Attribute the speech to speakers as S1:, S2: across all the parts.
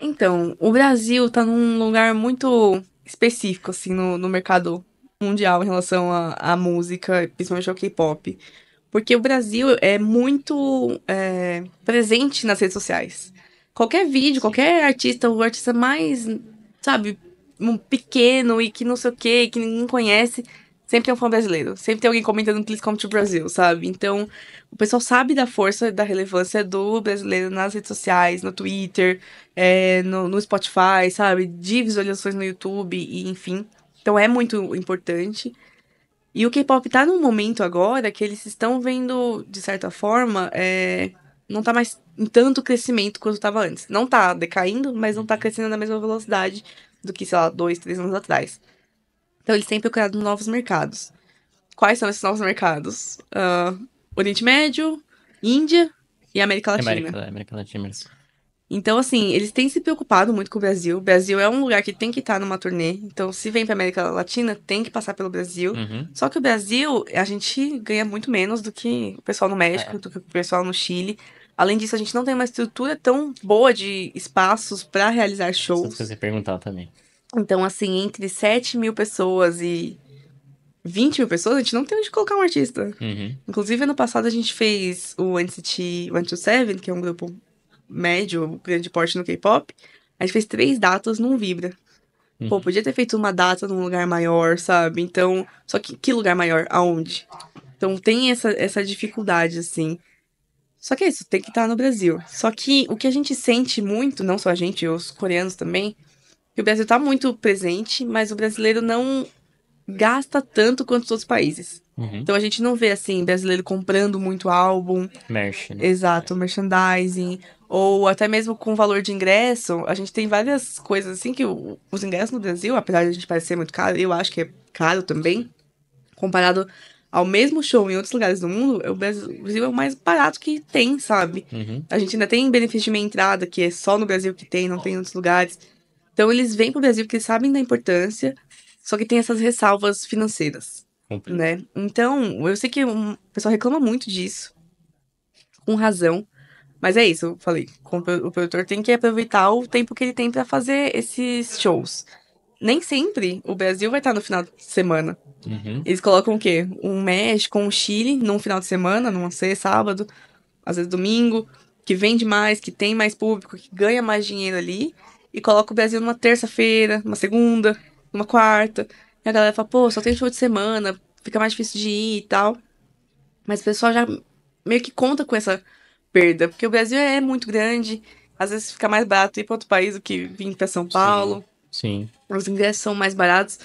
S1: Então, o Brasil tá num lugar muito específico, assim, no mercado mundial em relação à música, principalmente ao K-pop. Porque o Brasil é muito presente nas redes sociais. Qualquer vídeo,
S2: Sim.
S1: qualquer artista, o artista mais, sabe, um pequeno e que não sei o quê, que ninguém conhece, sempre tem um fã brasileiro. Sempre tem alguém comentando Please Come to Brazil, sabe? Então, o pessoal sabe da força e da relevância do brasileiro nas redes sociais, no Twitter, no Spotify, sabe? De visualizações no YouTube, e enfim. Então é muito importante. E o K-pop tá num momento agora que eles estão vendo, de certa forma, não tá mais em tanto crescimento quanto tava antes. Não tá decaindo, mas não tá crescendo na mesma velocidade do que, sei lá, 2, 3 anos atrás. Então eles têm procurado novos mercados. Quais são esses novos mercados? Oriente Médio, Índia e América Latina.
S2: América Latina mesmo.
S1: Então, assim, eles têm se preocupado muito com o Brasil. O Brasil é um lugar que tem que estar numa turnê. Então, se vem pra América Latina, tem que passar pelo Brasil.
S2: Uhum.
S1: Só que o Brasil, a gente ganha muito menos do que o pessoal no
S2: É,
S1: México, do que o pessoal no Chile. Além disso, a gente não tem uma estrutura tão boa de espaços pra realizar
S2: isso que
S1: shows.
S2: você perguntar também.
S1: Então, assim, entre 7 mil pessoas e 20 mil pessoas, a gente não tem onde colocar um artista.
S2: Uhum.
S1: Inclusive, ano passado a gente fez o NCT 127, que é um grupo médio, grande porte no K-pop. A gente fez 3 datas num Vibra. Pô,
S2: Uhum.
S1: podia ter feito uma data num lugar maior, sabe? Então, só que lugar maior? Aonde? Então tem essa dificuldade, assim. Só que é isso, tem que estar no Brasil. Só que o que a gente sente muito, não só a gente, os coreanos também, que o Brasil tá muito presente, mas o brasileiro não gasta tanto quanto os outros países.
S2: Uhum.
S1: Então a gente não vê, assim, brasileiro comprando muito álbum,
S2: Merch, né?
S1: exato, merchandising, ou até mesmo com valor de ingresso. A gente tem várias coisas, assim, que os ingressos no Brasil, apesar de a gente parecer muito caro, eu acho que é caro também, comparado ao mesmo show em outros lugares do mundo, o Brasil é o mais barato que tem, sabe?
S2: Uhum.
S1: A gente ainda tem benefício de meia entrada, que é só no Brasil que tem, não tem em outros lugares. Então eles vêm pro Brasil porque eles sabem da importância, só que tem essas ressalvas financeiras,
S2: Compreendo.
S1: né? Então, eu sei que o pessoal reclama muito disso, com razão. Mas é isso, eu falei. O produtor tem que aproveitar o tempo que ele tem pra fazer esses shows. Nem sempre o Brasil vai estar no final de semana.
S2: Uhum.
S1: Eles colocam o quê? Um México, um Chile num final de semana, num sexta, sábado, às vezes domingo, que vende mais, que tem mais público, que ganha mais dinheiro ali. E coloca o Brasil numa terça-feira, numa segunda, numa quarta. E a galera fala, pô, só tem show de semana, fica mais difícil de ir e tal. Mas o pessoal já meio que conta com essa perda, porque o Brasil é muito grande, às vezes fica mais barato ir para outro país do que vir para São
S2: Sim.
S1: Paulo,
S2: Sim.
S1: os ingressos são mais baratos.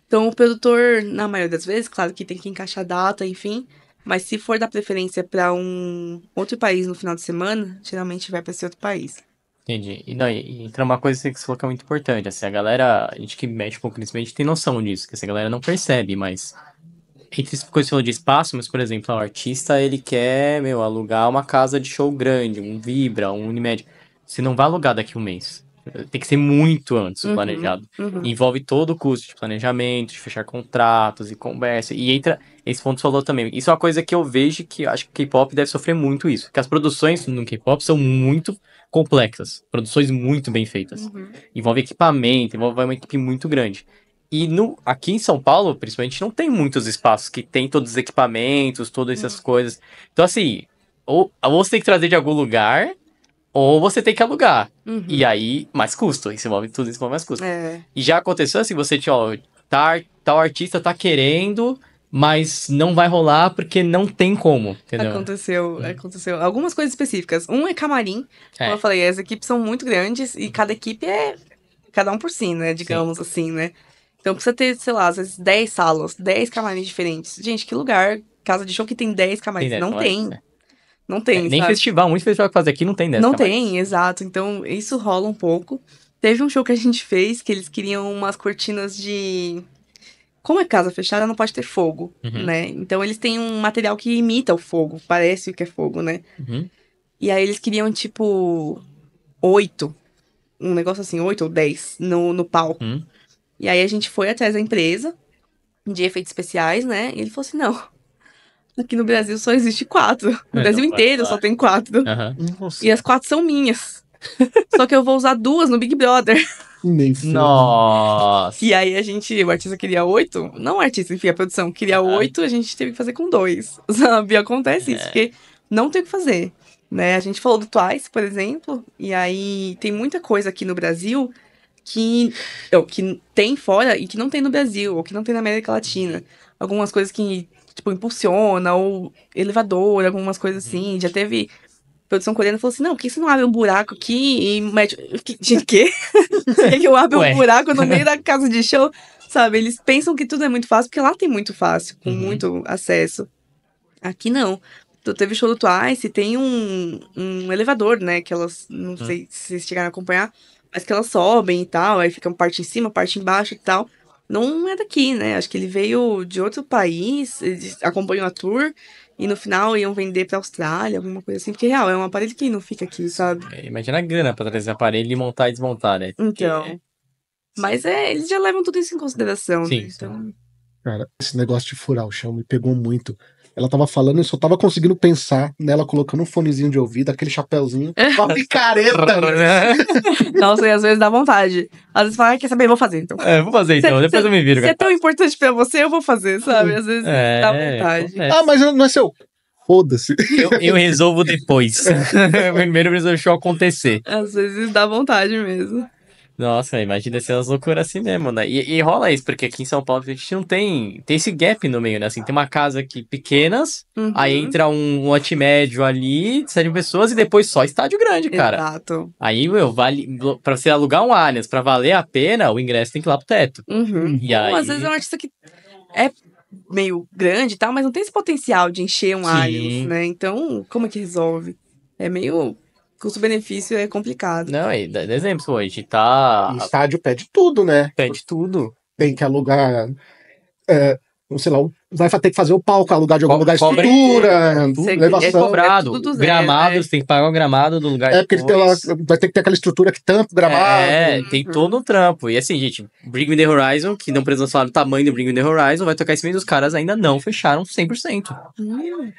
S1: Então o produtor, na maioria das vezes, claro que tem que encaixar data, enfim, mas se for dar preferência para um outro país no final de semana, geralmente vai para esse outro país.
S2: Entendi. E, não, e entra uma coisa que você falou que é muito importante. Assim, a gente que mexe com crescimento tem noção disso, que essa galera não percebe, mas entre as coisas que você falou de espaço, mas, por exemplo, o artista, ele quer, meu, alugar uma casa de show grande, um Vibra, um Unimed. Você não vai alugar daqui a um mês. Tem que ser muito antes o
S1: Uhum,
S2: planejado.
S1: uhum.
S2: Envolve todo o custo de planejamento, de fechar contratos e conversa. E entra, esse ponto que você falou também. Isso é uma coisa que eu vejo que eu acho que o K-pop deve sofrer muito isso. Porque as produções no K-pop são muito complexas. Produções muito bem feitas.
S1: Uhum.
S2: Envolve equipamento, envolve uma equipe muito grande. E aqui em São Paulo, principalmente, não tem muitos espaços que tem todos os equipamentos, todas essas coisas. Então, assim, ou você tem que trazer de algum lugar, ou você tem que alugar. E
S1: Uhum.
S2: aí, mais custo. Isso envolve tudo, isso envolve mais custo.
S1: É,
S2: E já aconteceu assim, você, tinha, ó, tal artista tá querendo, mas não vai rolar porque não tem como, entendeu?
S1: aconteceu. Algumas coisas específicas. Um é camarim, como eu
S2: É,
S1: falei, as equipes são muito grandes e cada equipe é cada um por si, né?
S2: sim.
S1: Digamos assim, né? Então precisa ter, sei lá, às vezes 10 salas, 10 camarins diferentes. Gente, que lugar, casa de show que tem 10
S2: Tem
S1: camarins?
S2: 10
S1: Não
S2: camarotes.
S1: tem. Não tem,
S2: Nem
S1: sabe?
S2: festival, muito festival que faz aqui não tem 10
S1: Não tem,
S2: camarotes.
S1: exato. Então isso rola um pouco. Teve um show que a gente fez que eles queriam umas cortinas de. Como é casa fechada, não pode ter fogo,
S2: Uhum,
S1: né? Então eles têm um material que imita o fogo, parece o que é fogo, né?
S2: uhum.
S1: E aí eles queriam, tipo, 8, um negócio assim, 8 ou 10 no palco.
S2: Uhum.
S1: E aí a gente foi atrás da empresa de efeitos especiais, né? E ele falou assim: não, aqui no Brasil só existe 4. No
S2: É,
S1: Brasil
S2: não vai
S1: inteiro só
S2: rolar.
S1: tem 4.
S2: Aham.
S1: E
S2: Nossa.
S1: as 4 são minhas. Só que eu vou usar 2 no Big Brother.
S3: Nem ferrando.
S2: Nossa.
S1: E aí o artista queria 8, não o artista, enfim, a produção queria 8, a gente teve que fazer com 2, sabe? Acontece isso, porque não tem o que fazer, né? A gente falou do Twice, por exemplo, e aí tem muita coisa aqui no Brasil que tem fora e que não tem no Brasil, ou que não tem na América Latina. Algumas coisas que, tipo, impulsiona, ou elevador, algumas coisas assim. Já teve produção coreana falou assim: não, por que você não abre um buraco aqui e mete. De quê? Quer que eu abra
S2: Ué.
S1: um buraco no meio da casa de show? Sabe? Eles pensam que tudo é muito fácil, porque lá tem muito fácil, com muito acesso. Aqui não. Então, teve show do Twice, tem um elevador, né? Que elas. Não sei se vocês chegaram a acompanhar, mas que elas sobem e tal, aí fica uma parte em cima, parte embaixo e tal. Não é daqui, né? Acho que ele veio de outro país, eles acompanham a tour. E no final iam vender pra Austrália, alguma coisa assim. Porque, real, é um aparelho que não fica aqui, sabe?
S2: Imagina a grana pra trazer aparelho e montar e desmontar, né?
S1: Então. Mas eles já levam tudo isso em consideração,
S2: Sim,
S1: né? Então,
S3: Cara, esse negócio de furar o chão me pegou muito. Ela tava falando, eu só tava conseguindo pensar nela colocando um fonezinho de ouvido, aquele chapéuzinho, uma picareta, né?
S1: nossa, e às vezes dá vontade. Às vezes fala, quer saber, eu vou fazer então.
S2: Vou fazer então, depois eu me viro.
S1: Se é tão importante pra você, eu vou fazer, sabe? Às vezes dá vontade.
S2: Acontece.
S3: Ah, mas não é seu. Foda-se.
S2: Eu resolvo depois. Primeiro eu preciso o show acontecer.
S1: Às vezes dá vontade mesmo.
S2: Nossa, imagina ser umas loucuras assim mesmo, né? E rola isso, porque aqui em São Paulo a gente não tem esse gap no meio, né? Assim, tem uma casa aqui pequenas, aí entra um lote médio ali, 7 pessoas, e depois só estádio grande, cara.
S1: Exato.
S2: Aí, vale, pra você alugar um Allianz, pra valer a pena, o ingresso tem que ir lá pro teto. E
S1: Ou
S2: aí...
S1: às vezes é um artista que é meio grande e tal, mas não tem esse potencial de encher um Allianz, né? Então, como é que resolve? É meio... Custo-benefício é complicado.
S2: Não, e dá exemplo, pô, a gente tá...
S3: E estádio pede tudo, né?
S2: Pede tudo.
S3: Tem que alugar, sei lá, vai ter que fazer o palco, alugar de algum lugar,
S2: Cobra-
S3: estrutura,
S1: Você-
S3: levação.
S1: é
S2: Cobrado.
S1: tudo do zero,
S2: Gramado,
S1: né?
S2: você tem que pagar o gramado do lugar
S3: Porque ele tem lá, vai ter que ter aquela estrutura que tampa o gramado.
S2: Tem todo um trampo. E assim, gente, Bring Me The Horizon, que não precisamos falar do tamanho do Bring Me The Horizon, vai tocar esse mês, os caras ainda não fecharam 100%.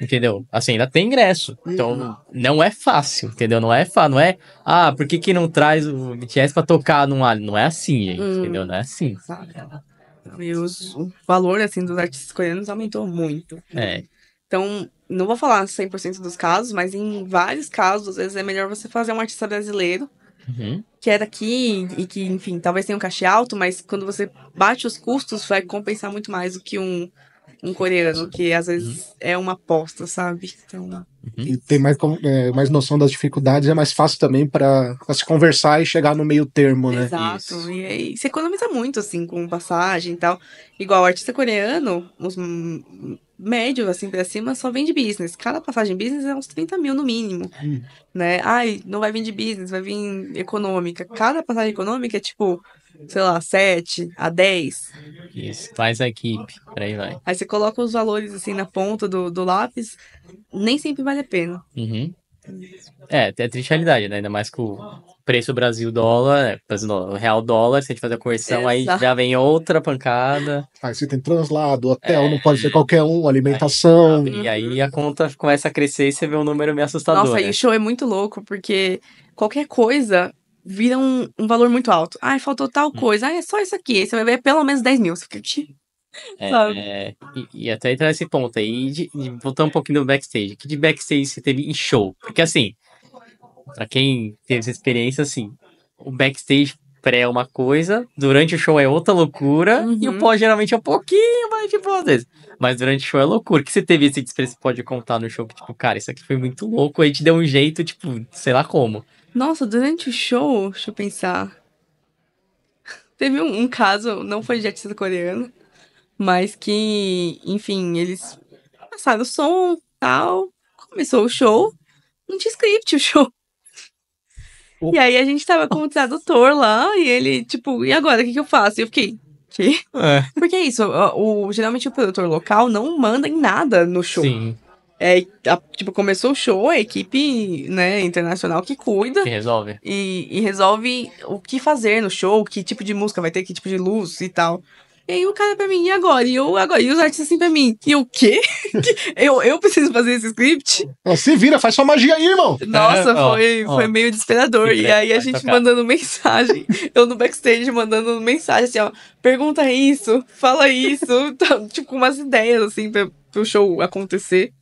S2: Entendeu? Assim, ainda tem ingresso. Então, não é fácil, entendeu? Não é fácil, não é... Ah, por que não traz o BTS pra tocar num Alien? Não é assim, gente, entendeu? Não é assim.
S1: E o valor, assim, dos artistas coreanos aumentou muito.
S2: É.
S1: Então, não vou falar 100% dos casos, mas em vários casos, às vezes é melhor você fazer um artista brasileiro, que é daqui e que, enfim, talvez tenha um cachê alto, mas quando você bate os custos, vai compensar muito mais do que um coreano, que às vezes é uma aposta, sabe? Então,
S3: E tem mais noção das dificuldades, é mais fácil também pra se conversar e chegar no meio termo, né?
S1: exato.
S2: Isso.
S1: E aí você economiza muito, assim, com passagem e tal. Igual o artista coreano, os médios, assim, pra cima, só vende business. Cada passagem business é uns 30 mil no mínimo, né? Ai, não vai vir de business, vai vir econômica. Cada passagem econômica é tipo, sei lá, 7 a 10.
S2: Isso. Faz a equipe. Por aí vai.
S1: Aí você coloca os valores, assim, na ponta do lápis, nem sempre vale a pena.
S2: É triste a realidade, né? Ainda mais que o preço Brasil dólar, o real dólar, se a gente fazer a conversão, aí
S1: Exato.
S2: já vem outra pancada.
S3: Aí você tem translado, hotel, não pode ser qualquer um, alimentação.
S2: E aí a conta começa a crescer e você vê um número meio assustador.
S1: Nossa,
S2: né?
S1: e o show é muito louco, porque qualquer coisa vira um valor muito alto. Ai, faltou tal coisa. Ai, é só isso aqui. Aí você vai ver pelo menos 10 mil. Você fica aqui. Sabe?
S2: E até entrar nesse ponto aí, de voltar um pouquinho do backstage. Que de backstage você teve em show? Porque assim, pra quem teve essa experiência, assim, o backstage pré é uma coisa, durante o show é outra loucura, e o pós geralmente é um pouquinho mais de boa às vezes. Mas durante o show é loucura. O que você teve esse que você pode contar no show? Que, tipo, cara, isso aqui foi muito louco, aí te deu um jeito, tipo, sei lá como.
S1: Nossa, durante o show, deixa eu pensar. Teve um caso, não foi de artista coreano, mas que, enfim, eles passaram o som tal, começou o show, não tinha script o show. E aí a gente tava com o tradutor lá, e ele, tipo, e agora, o que eu faço? E eu fiquei, quê? Porque é isso, geralmente o produtor local não manda em nada no show.
S2: Sim,
S1: Tipo, começou o show, a equipe, né, internacional que cuida.
S2: que resolve.
S1: E resolve o que fazer no show, que tipo de música vai ter, que tipo de luz e tal. E aí o cara pra mim, e agora? E eu agora? E os artistas assim pra mim, e o quê? eu preciso fazer esse script?
S3: Se vira, faz sua magia aí, irmão.
S1: Nossa, foi meio desesperador. E aí a gente mandando mensagem, eu no backstage mandando mensagem assim, ó, pergunta isso, fala isso, tá, tipo, umas ideias assim pro show acontecer.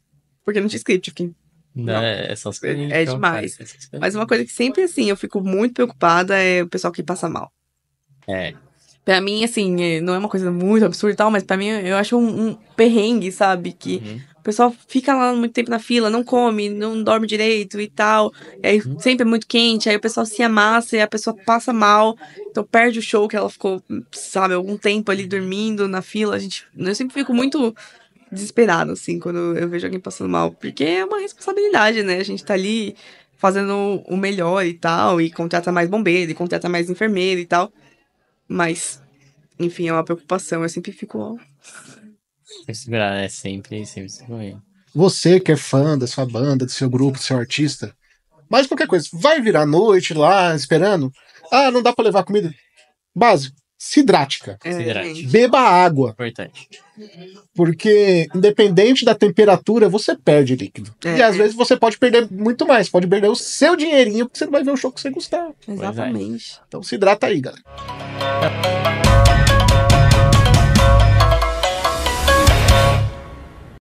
S1: Porque não tinha script, eu fiquei. Não, é demais. Mas uma coisa que sempre, assim, eu fico muito preocupada é o pessoal que passa mal. Pra mim, assim, não é uma coisa muito absurda e tal, mas pra mim eu acho um perrengue, sabe? Que o pessoal fica lá muito tempo na fila, não come, não dorme direito e tal. E aí sempre é muito quente, aí o pessoal se amassa e a pessoa passa mal. Então perde o show que ela ficou, sabe, algum tempo ali dormindo na fila. Eu sempre fico muito desesperado, assim, quando eu vejo alguém passando mal. Porque é uma responsabilidade, né? A gente tá ali fazendo o melhor e tal, e contrata mais bombeiro, e contrata mais enfermeiro e tal. Mas, enfim, é uma preocupação. Eu sempre fico...
S2: Segurar, sempre segurar.
S3: Você que é fã da sua banda, do seu grupo, do seu artista, mas qualquer coisa, vai virar noite lá, esperando? Ah, não dá pra levar comida? Básico. Se hidrate, cara. Beba água.
S2: Importante.
S3: Porque, independente da temperatura, você perde líquido. E às vezes você pode perder muito mais. Pode perder o seu dinheirinho, porque você não vai ver o show que você gostar.
S1: Exatamente.
S3: Então se hidrata aí, galera.